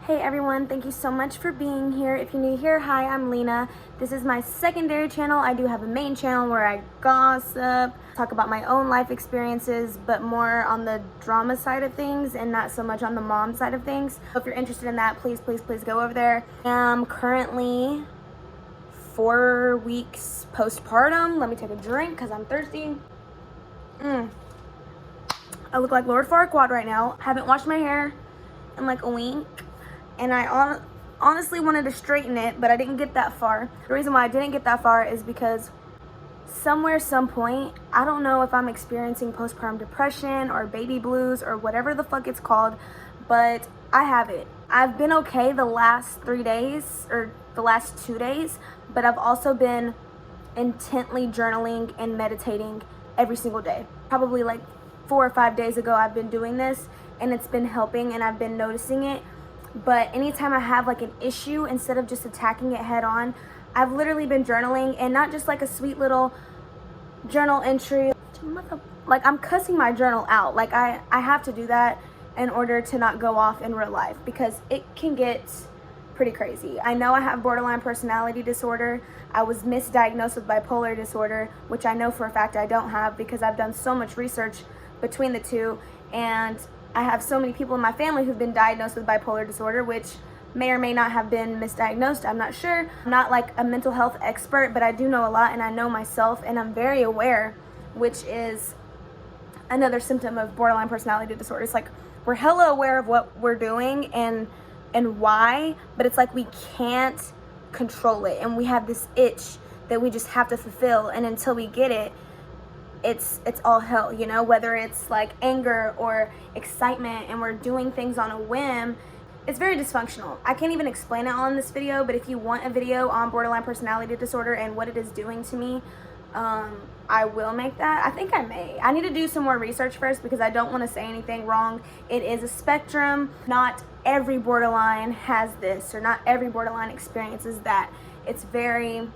Hey everyone, thank you so much for being here. If you're new here, hi, I'm Lena. This is my secondary channel. I do have a main channel where I gossip, talk about my own life experiences, but more on the drama side of things and not so much on the mom side of things. So if you're interested in that, please go over there. I'm currently 4 weeks postpartum. Let me take a drink because I'm thirsty. I look like Lord Farquaad right now. Haven't washed my hair in like a week. And I honestly wanted to straighten it, but I didn't get that far. The reason why I didn't get that far is because some point, I don't know if I'm experiencing postpartum depression or baby blues or whatever the fuck it's called, but I have it. I've been okay the last 3 days or the last 2 days, but I've also been intently journaling and meditating every single day. Probably like 4 or 5 days ago, I've been doing this and it's been helping and I've been noticing it. But anytime I have like an issue, instead of just attacking it head on, I've literally been journaling, and not just like a sweet little journal entry. Like, I'm cussing my journal out. Like I have to do that in order to not go off in real life because it can get pretty crazy. I know I have borderline personality disorder. I was misdiagnosed with bipolar disorder, which I know for a fact I don't have because I've done so much research between the two, and I have so many people in my family who've been diagnosed with bipolar disorder, which may or may not have been misdiagnosed. I'm not sure. I'm not like a mental health expert, but I do know a lot and I know myself, and I'm very aware, which is another symptom of borderline personality disorder. It's like we're hella aware of what we're doing and why, but it's like we can't control it, and we have this itch that we just have to fulfill, and until we get it, it's all hell, you know, whether it's like anger or excitement and we're doing things on a whim. It's very dysfunctional. I can't even explain it on this video, but if you want a video on borderline personality disorder and what it is doing to me, I will make that. I think I may. I need to do some more research first because I don't want to say anything wrong. It is a spectrum. Not every borderline has this, or not every borderline experiences that. It's very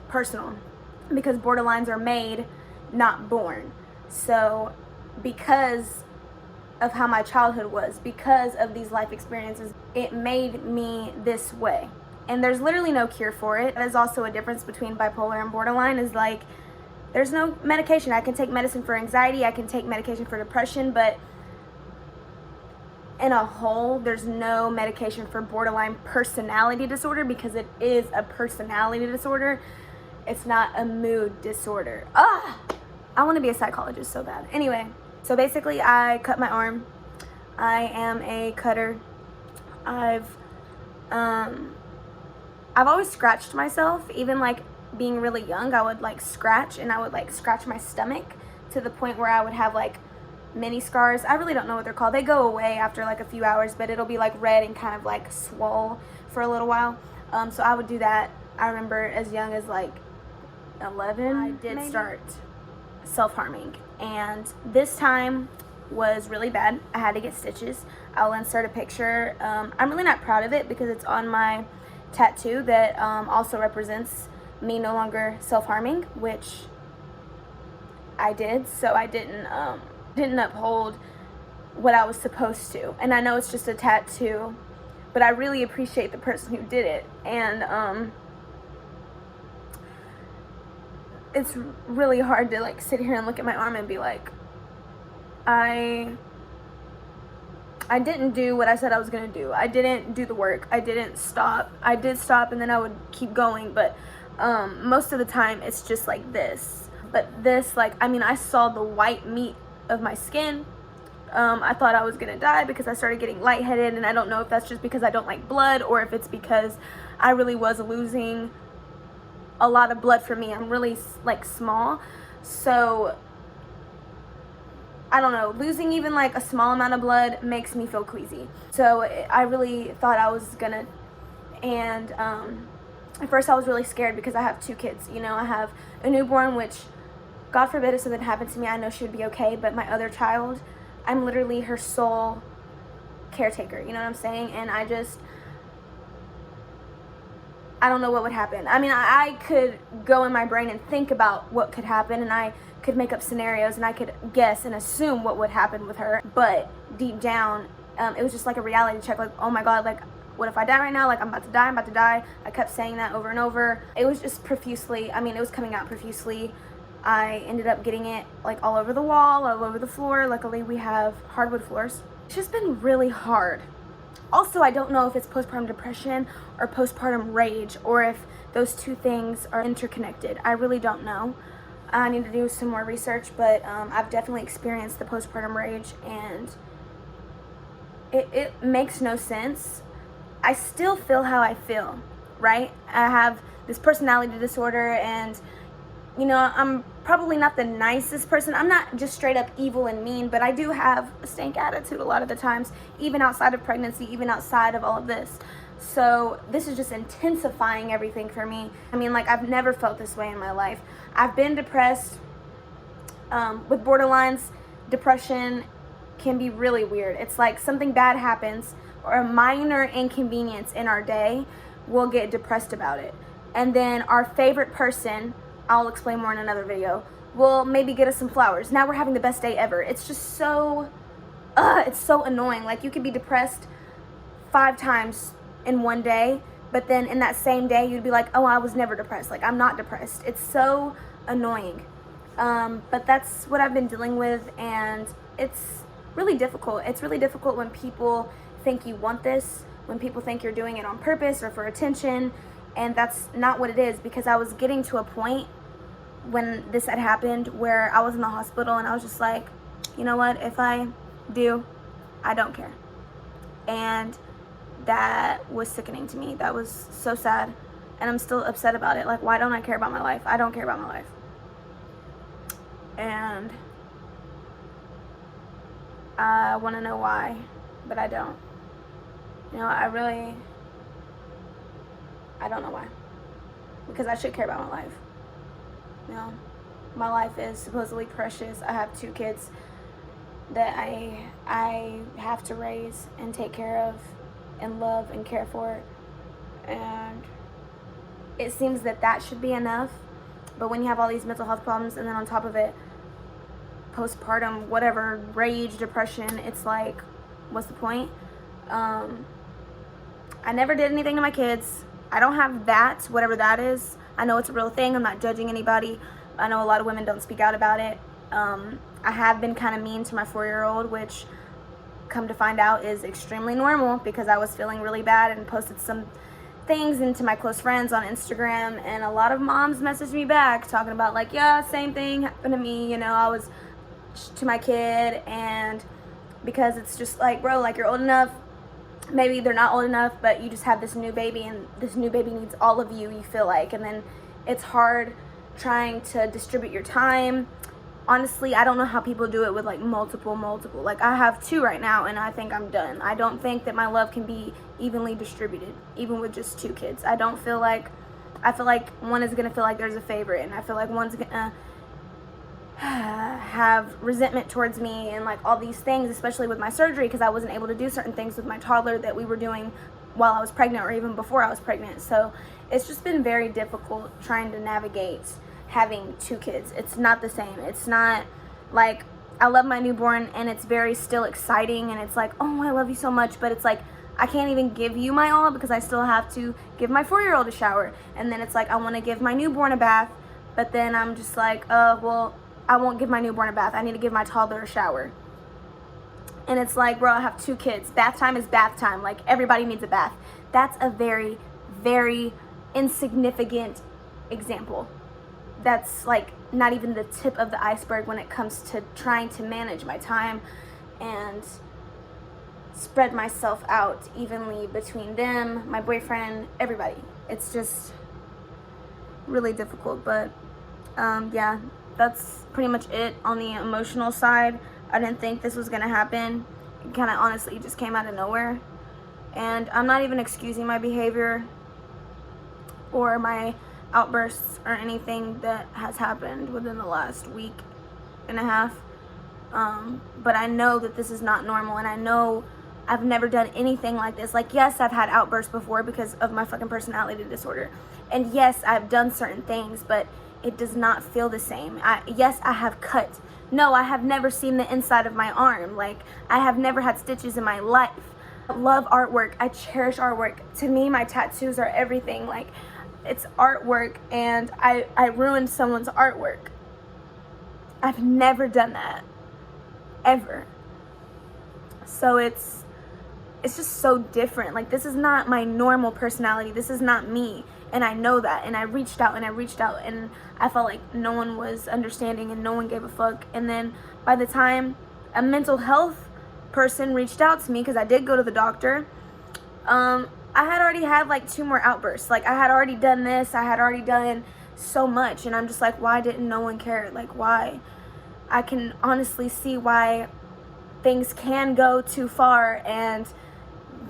personal because borderlines are made, not born. So because of how my childhood was, because of these life experiences, it made me this way, and there's literally no cure for it. That is also a difference between bipolar and borderline, is like there's no medication. I can take medicine for anxiety, I can take medication for depression, but in a whole, there's no medication for borderline personality disorder because it is a personality disorder. It's not a mood disorder. I want to be a psychologist so bad. Anyway, so basically I cut my arm. I am a cutter. I've always scratched myself. Even like being really young, I would like scratch, and I would like scratch my stomach to the point where I would have like mini scars. I really don't know what they're called. They go away after like a few hours, but it'll be like red and kind of like swole for a little while. So I would do that. I remember as young as like 11, I did maybe start self-harming, and this time was really bad. I had to get stitches. I'll insert a picture. I'm really not proud of it because it's on my tattoo that also represents me no longer self-harming, which I did. So I didn't uphold what I was supposed to, and I know it's just a tattoo, but I really appreciate the person who did it, and it's really hard to like sit here and look at my arm and be like, I didn't do what I said I was gonna do. I didn't do the work. I didn't stop. I did stop and then I would keep going, but most of the time it's just like this. But this, like, I mean, I saw the white meat of my skin. I thought I was gonna die because I started getting lightheaded, and I don't know if that's just because I don't like blood or if it's because I really was losing a lot of blood for me. I'm really like small, so I don't know, losing even like a small amount of blood makes me feel queasy. So I really thought I was gonna, and at first I was really scared because I have 2 kids, you know. I have a newborn, which God forbid if something happened to me, I know she would be okay, but my other child, I'm literally her sole caretaker, you know what I'm saying? And I don't know what would happen. I mean, I could go in my brain and think about what could happen, and I could make up scenarios, and I could guess and assume what would happen with her. But deep down, It was just like a reality check, like, oh my God, like, what if I die right now? Like, I'm about to die, I'm about to die. I kept saying that over and over. It was just profusely, I mean, it was coming out profusely. I ended up getting it like all over the wall, all over the floor. Luckily, we have hardwood floors. It's just been really hard. Also, I don't know if it's postpartum depression or postpartum rage, or if those two things are interconnected. I really don't know. I need to do some more research, but I've definitely experienced the postpartum rage, and it makes no sense. I still feel how I feel, right? I have this personality disorder, and you know, I'm probably not the nicest person. I'm not just straight up evil and mean, but I do have a stank attitude a lot of the times, even outside of pregnancy, even outside of all of this. So this is just intensifying everything for me. I mean, like, I've never felt this way in my life. I've been depressed. With borderlines, depression can be really weird. It's like something bad happens, or a minor inconvenience in our day, we'll get depressed about it. And then our favorite person, I'll explain more in another video, will maybe get us some flowers. Now we're having the best day ever. It's just so, it's so annoying. Like, you could be depressed 5 times in one day, but then in that same day, you'd be like, oh, I was never depressed. Like, I'm not depressed. It's so annoying. But that's what I've been dealing with, and it's really difficult. It's really difficult when people think you want this, when people think you're doing it on purpose or for attention, and that's not what it is. Because I was getting to a point when this had happened where I was in the hospital, and I was just like, you know what, if I do, I don't care. And that was sickening to me. That was so sad, and I'm still upset about it. Like, why don't I care about my life? I don't care about my life. And I want to know why, but I don't. You know, I don't know why. Because I should care about my life. You know, my life is supposedly precious. I have 2 kids that I have to raise and take care of and love and care for. And it seems that should be enough. But when you have all these mental health problems, and then on top of it, postpartum, whatever, rage, depression, it's like, what's the point? I never did anything to my kids. I don't have that, whatever that is. I know it's a real thing. I'm not judging anybody. I know a lot of women don't speak out about it. I have been kind of mean to my 4-year-old, which, come to find out, is extremely normal, because I was feeling really bad and posted some things into my close friends on Instagram, and a lot of moms messaged me back talking about, like, yeah, same thing happened to me. You know, I was to my kid, and because it's just like, bro, like, you're old enough. Maybe they're not old enough, but you just have this new baby, and this new baby needs all of you, you feel like. And then it's hard trying to distribute your time. Honestly, I don't know how people do it with like multiple. Like, I have 2 right now, and I think I'm done. I don't think that my love can be evenly distributed, even with just 2 kids. I feel like one is gonna feel like there's a favorite, and I feel like one's gonna have resentment towards me, and like all these things, especially with my surgery, because I wasn't able to do certain things with my toddler that we were doing while I was pregnant, or even before I was pregnant. So it's just been very difficult trying to navigate having 2 kids. It's not the same. It's not like, I love my newborn, and it's very still exciting, and it's like, oh, I love you so much, but it's like, I can't even give you my all, because I still have to give my 4-year-old a shower. And then it's like, I want to give my newborn a bath, but then I'm just like, well, I won't give my newborn a bath. I need to give my toddler a shower. And it's like, bro, I have 2 kids. Bath time is bath time. Like, everybody needs a bath. That's a very, very insignificant example. That's like not even the tip of the iceberg when it comes to trying to manage my time and spread myself out evenly between them, my boyfriend, everybody. It's just really difficult. But yeah, that's pretty much it on the emotional side. I didn't think this was gonna happen. It kind of honestly just came out of nowhere. And I'm not even excusing my behavior or my outbursts or anything that has happened within the last week and a half. But I know that this is not normal, and I know I've never done anything like this. Like, yes, I've had outbursts before because of my fucking personality disorder. And yes, I've done certain things, but it does not feel the same. Yes, I have cut. No, I have never seen the inside of my arm. Like, I have never had stitches in my life. I love artwork. I cherish artwork. To me, my tattoos are everything. Like, it's artwork, and I ruined someone's artwork. I've never done that, ever. So it's just so different. Like, this is not my normal personality. This is not me, and I know that. And I reached out and I reached out, and I felt like no one was understanding and no one gave a fuck. And then by the time a mental health person reached out to me, because I did go to the doctor, I had already had like 2 more outbursts. Like, I had already done this, I had already done so much, and I'm just like, why didn't no one care? Like, why? I can honestly see why things can go too far, and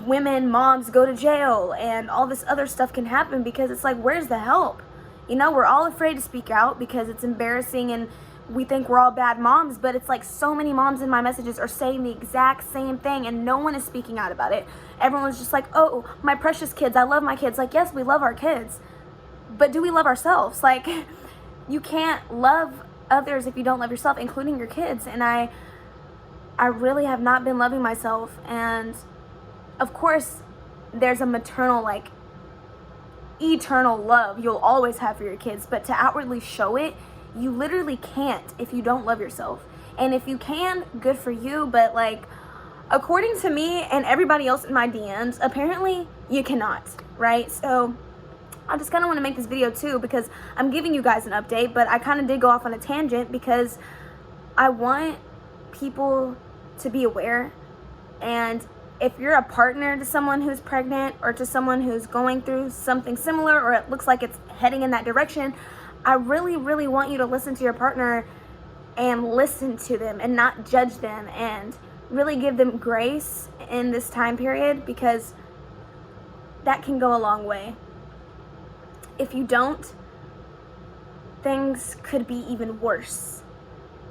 women, moms go to jail, and all this other stuff can happen, because it's like, where's the help? You know, we're all afraid to speak out because it's embarrassing, and we think we're all bad moms, but it's like so many moms in my messages are saying the exact same thing, and no one is speaking out about it. Everyone's just like, oh, my precious kids, I love my kids. Like, yes, we love our kids, but do we love ourselves? Like, you can't love others if you don't love yourself, including your kids. And I really have not been loving myself. And of course, there's a maternal, like, eternal love you'll always have for your kids, but to outwardly show it, you literally can't if you don't love yourself. And if you can, good for you, but like, according to me and everybody else in my DMs, apparently you cannot, right? So I just kind of want to make this video too, because I'm giving you guys an update, but I kind of did go off on a tangent because I want people to be aware. And if you're a partner to someone who's pregnant, or to someone who's going through something similar, or it looks like it's heading in that direction, I really, really want you to listen to your partner and listen to them and not judge them, and really give them grace in this time period, because that can go a long way. If you don't, things could be even worse.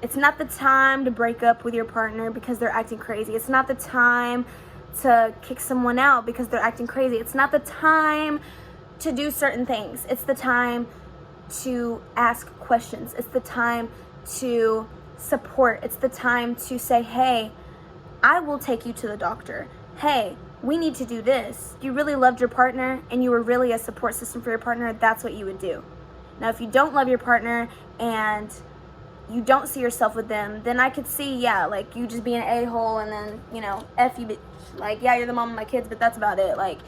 It's not the time to break up with your partner because they're acting crazy. It's not the time to kick someone out because they're acting crazy. It's not the time to do certain things. It's the time to ask questions. It's the time to support. It's the time to say, hey, I will take you to the doctor. Hey, we need to do this. If you really loved your partner and you were really a support system for your partner, that's what you would do. Now, if you don't love your partner and you don't see yourself with them, then I could see, yeah, like, you just be an a-hole, and then, you know, F you, bitch. Like, yeah, you're the mom of my kids, but that's about it. Like,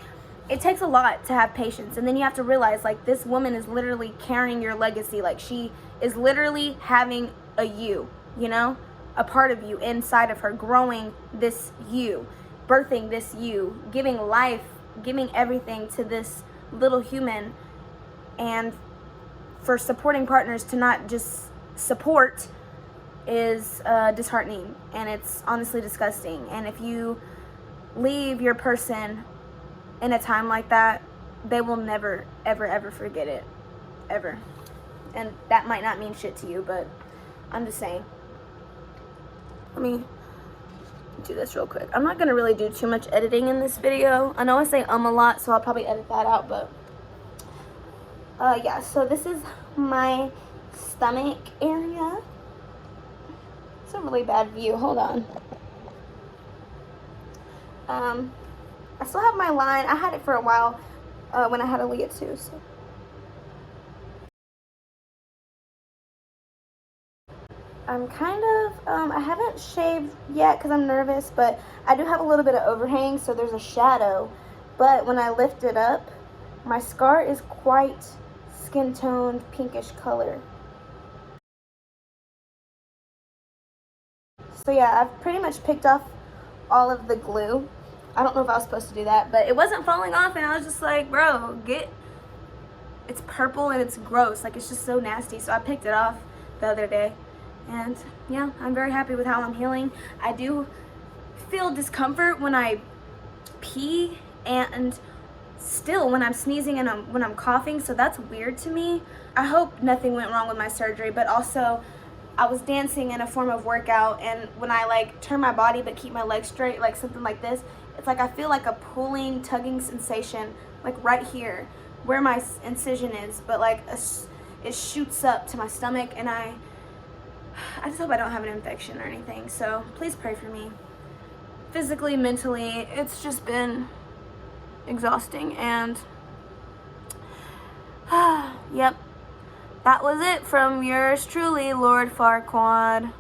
it takes a lot to have patience. And then you have to realize, like, this woman is literally carrying your legacy. Like, she is literally having a you know, a part of you inside of her, growing this you, birthing this you, giving life, giving everything to this little human. And for supporting partners to not just support is disheartening, and it's honestly disgusting. And if you leave your person in a time like that, they will never, ever, ever forget it, ever. And that might not mean shit to you, but I'm just saying. Let me do this real quick. I'm not gonna really do too much editing in this video. I know I say a lot, so I'll probably edit that out, but yeah, so this is my stomach area. It's a really bad view. Hold on. I still have my line. I had it for a while when I had Aaliyah too. So I'm kind of, I haven't shaved yet because I'm nervous, but I do have a little bit of overhang, so there's a shadow. But when I lift it up, my scar is quite skin-toned, pinkish color. So yeah, I've pretty much picked off all of the glue. I don't know if I was supposed to do that, but it wasn't falling off, and I was just like, bro, it's purple and it's gross. Like, it's just so nasty. So I picked it off the other day. And yeah, I'm very happy with how I'm healing. I do feel discomfort when I pee, and still when I'm sneezing and when I'm coughing, so that's weird to me. I hope nothing went wrong with my surgery, but also I was dancing in a form of workout, and when I like turn my body but keep my legs straight, like something like this, it's like I feel like a pulling, tugging sensation, like right here where my incision is, but like it shoots up to my stomach, and I just hope I don't have an infection or anything. So please pray for me. Physically, mentally, it's just been exhausting. And yep, that was it from yours truly, Lord Farquaad.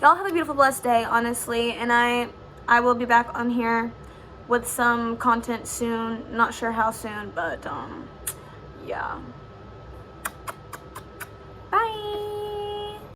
Y'all have a beautiful, blessed day, honestly, and I will be back on here with some content soon. Not sure how soon, but yeah.